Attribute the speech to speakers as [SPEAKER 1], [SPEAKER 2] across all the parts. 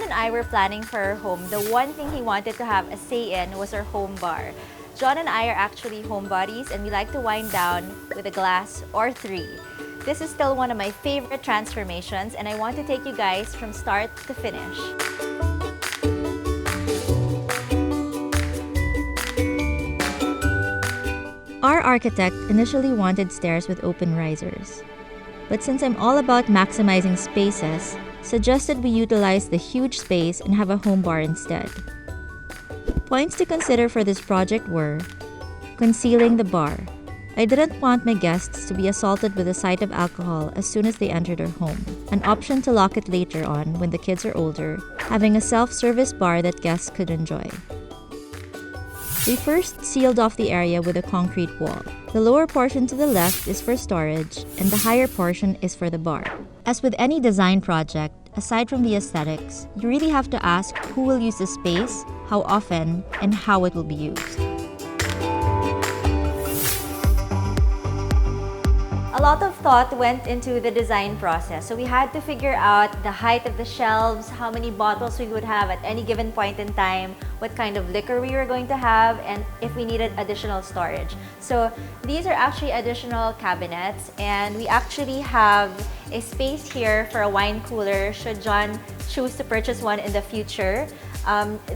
[SPEAKER 1] and I were planning for our home, the one thing he wanted to have a say in was our home bar. John and I are actually homebodies and we like to wind down with a glass or three. This is still one of my favorite transformations and I want to take you guys from start to finish. Our architect initially wanted stairs with open risers, but since I'm all about maximizing spaces, suggested we utilize the huge space and have a home bar instead. Points to consider for this project were concealing the bar. I didn't want my guests to be assaulted with the sight of alcohol as soon as they entered our home. An option to lock it later on when the kids are older, having a self-service bar that guests could enjoy. We first sealed off the area with a concrete wall. The lower portion to the left is for storage, and the higher portion is for the bar. As with any design project, aside from the aesthetics, you really have to ask who will use the space, how often, and how it will be used. A lot of thought went into the design process. So we had to figure out the height of the shelves, how many bottles we would have at any given point in time, what kind of liquor we were going to have, and if we needed additional storage. So these are actually additional cabinets, and we actually have a space here for a wine cooler should John choose to purchase one in the future.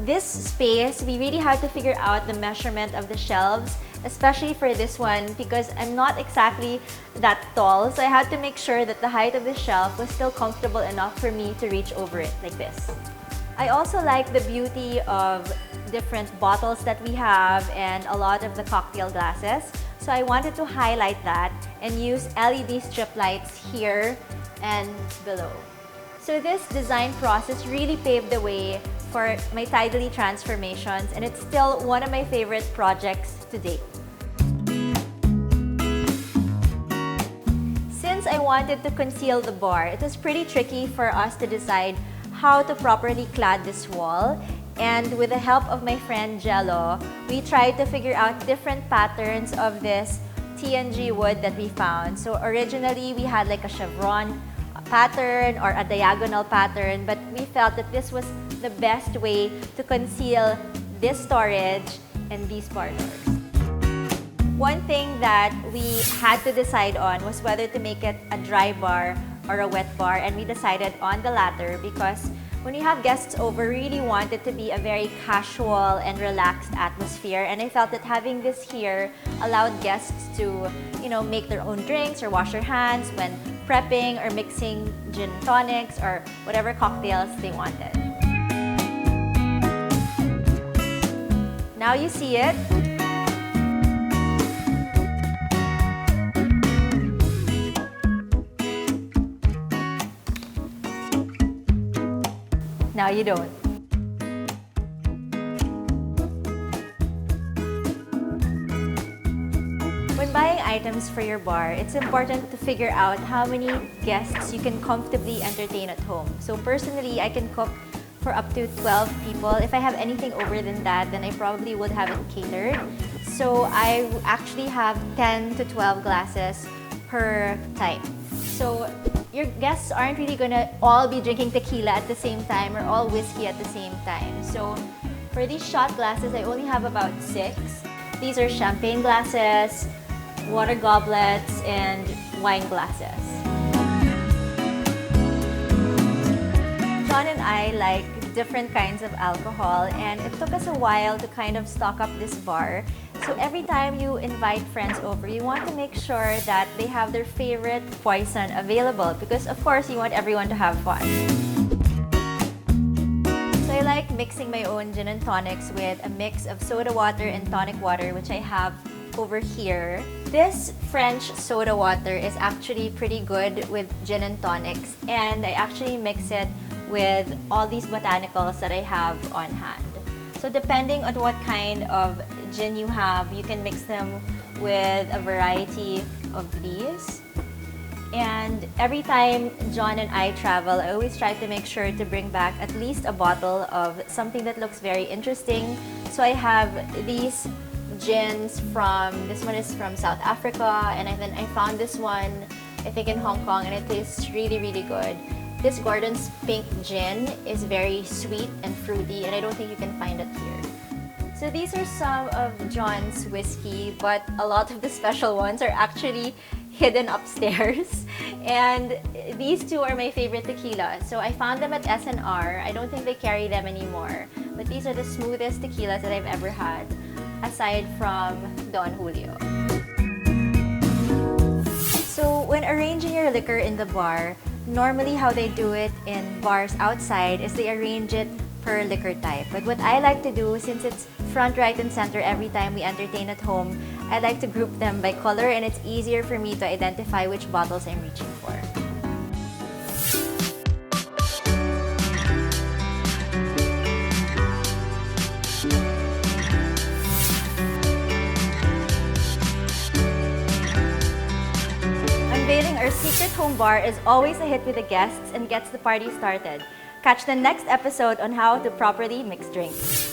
[SPEAKER 1] This space, we really had to figure out the measurement of the shelves, especially for this one because I'm not exactly that tall, so I had to make sure that the height of the shelf was still comfortable enough for me to reach over it like this. I also like the beauty of different bottles that we have and a lot of the cocktail glasses, so I wanted to highlight that and use LED strip lights here and below. So this design process really paved the way for my tidily transformations, and it's still one of my favorite projects to date. Since I wanted to conceal the bar, it was pretty tricky for us to decide how to properly clad this wall. And with the help of my friend Jello, we tried to figure out different patterns of this TNG wood that we found. So originally, we had like a chevron pattern or a diagonal pattern, but we felt that this was the best way to conceal this storage and these bar doors. One thing that we had to decide on was whether to make it a dry bar or a wet bar, and we decided on the latter because when we have guests over, we really want it to be a very casual and relaxed atmosphere, and I felt that having this here allowed guests to, make their own drinks or wash their hands when prepping or mixing gin and tonics or whatever cocktails they wanted. Now you see it. Now you don't. When buying items for your bar, it's important to figure out how many guests you can comfortably entertain at home. So personally, I can cook for up to 12 people. If I have anything over than that, then I probably would have it catered. So I actually have 10 to 12 glasses per time. So your guests aren't really gonna all be drinking tequila at the same time or all whiskey at the same time. So for these shot glasses, I only have about 6. These are champagne glasses, water goblets, and wine glasses. John and I like different kinds of alcohol, and it took us a while to kind of stock up this bar. So every time you invite friends over, you want to make sure that they have their favorite poison available because, of course, you want everyone to have fun. So I like mixing my own gin and tonics with a mix of soda water and tonic water, which I have over here. This French soda water is actually pretty good with gin and tonics, and I actually mix it with all these botanicals that I have on hand. So depending on what kind of gin you have, you can mix them with a variety of these. And every time John and I travel, I always try to make sure to bring back at least a bottle of something that looks very interesting. So I have these gins this one is from South Africa, and then I found this one, I think in Hong Kong, and it tastes really, really good. This Gordon's Pink Gin is very sweet and fruity, and I don't think you can find it here. So these are some of John's whiskey, but a lot of the special ones are actually hidden upstairs. And these two are my favorite tequila. So I found them at SNR. I don't think they carry them anymore. But these are the smoothest tequilas that I've ever had, aside from Don Julio. So when arranging your liquor in the bar, normally how they do it in bars outside is they arrange it per liquor type. But what I like to do, since it's front, right, and center every time we entertain at home, I like to group them by color, and it's easier for me to identify which bottles I'm reaching for. Unveiling, our secret home bar, is always a hit with the guests and gets the party started. Catch the next episode on how to properly mix drinks.